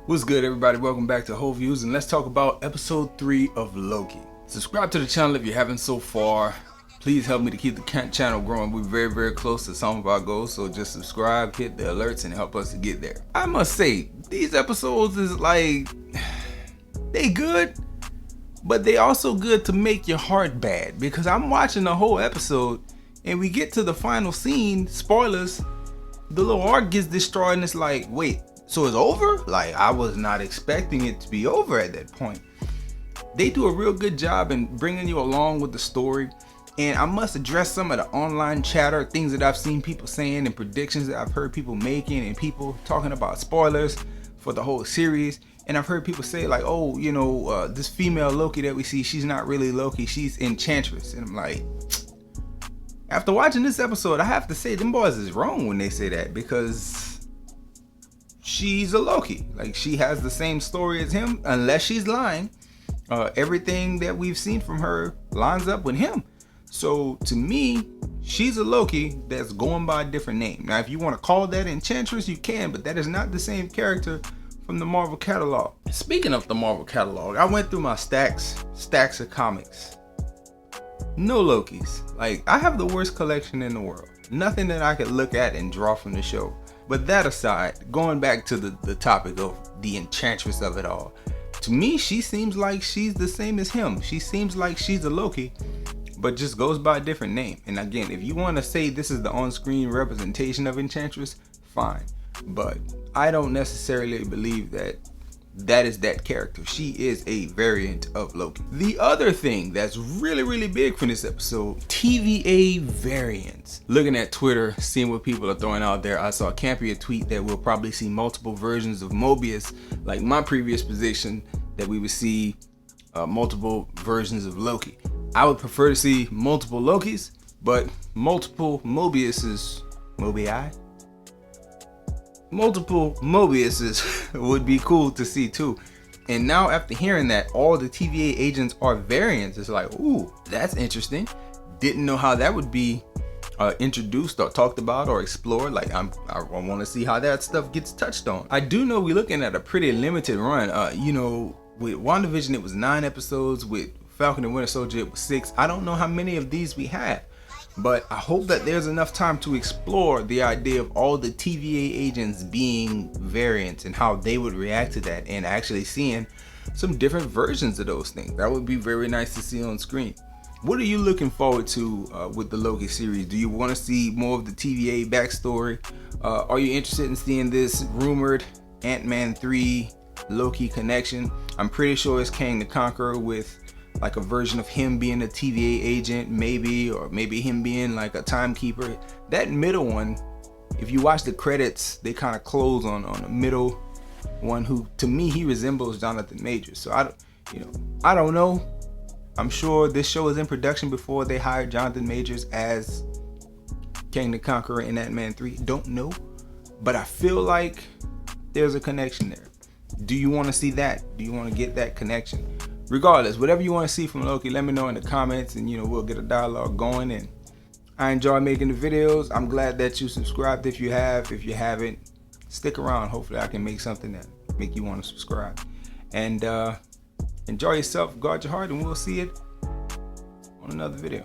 What's good, everybody? Welcome back to Whole Views, and let's talk about episode 3 of Loki. Subscribe to the channel if you haven't so far. Please help me to keep the channel growing. We're very close to some of our goals, so just subscribe, hit the alerts, and help us to get there. I must say, these episodes is like, they good, but they also good to make your heart bad, because I'm watching the whole episode and we get to the final scene, spoilers, the little arc gets destroyed and it's like, wait, so it's over? Like, I was not expecting it to be over at that point. They do a real good job in bringing you along with the story, and I must address some of the online chatter, things that I've seen people saying and predictions that I've heard people making and people talking about spoilers for the whole series. And I've heard people say like, oh, you know, this female Loki that we see, she's not really Loki, she's Enchantress. And I'm like, after watching this episode, I have to say them boys is wrong when they say that, because she's a Loki. Like, she has the same story as him, unless she's lying. Everything that we've seen from her lines up with him. So to me, she's a Loki that's going by a different name. Now, if you want to call that Enchantress, you can, but that is not the same character from the Marvel catalog. Speaking of the Marvel catalog, I went through my stacks of comics. No Lokis. Like, I have the worst collection in the world. Nothing that I could look at and draw from the show. But that aside, going back to the topic of the Enchantress of it all, to me, she seems like she's the same as him. She seems like she's a Loki, but just goes by a different name. And again, if you want to say this is the on-screen representation of Enchantress, fine. But I don't necessarily believe that is that character. She is a variant of Loki. The other thing that's really big from this episode, TVA variants. Looking at Twitter, seeing what people are throwing out there, I saw Campy tweet that we'll probably see multiple versions of Mobius, like my previous position that we would see multiple versions of Loki. I would prefer to see multiple Lokis, but multiple Mobiuses, multiple Mobiuses would be cool to see too. And now after hearing that all the TVA agents are variants, it's like, ooh, that's interesting. Didn't know how that would be introduced or talked about or explored. Like, I want to see how that stuff gets touched on. I do know we're looking at a pretty limited run. You know, with WandaVision it was 9 episodes, with Falcon and Winter Soldier it was 6. I don't know how many of these we have, but I hope that there's enough time to explore the idea of all the TVA agents being variants and how they would react to that, and actually seeing some different versions of those things. That would be very nice to see on screen. What are you looking forward to with the Loki series? Do you want to see more of the TVA backstory? Are you interested in seeing this rumored Ant-Man 3 Loki connection? I'm pretty sure it's Kang the Conqueror with like a version of him being a TVA agent, maybe, or maybe him being like a timekeeper. That middle one, if you watch the credits, they kind of close on the middle one, who to me he resembles Jonathan Majors. So I don't know. I'm sure this show is in production before they hired Jonathan Majors as Kang the Conqueror in Ant-Man 3. Don't know, but I feel like there's a connection there. Do you want to see that? Do you want to get that connection? Regardless, whatever you want to see from Loki, let me know in the comments, and we'll get a dialogue going. And I enjoy making the videos. I'm glad that you subscribed if you have. If you haven't, stick around. Hopefully I can make something that make you want to subscribe. And enjoy yourself, guard your heart, and we'll see it on another video.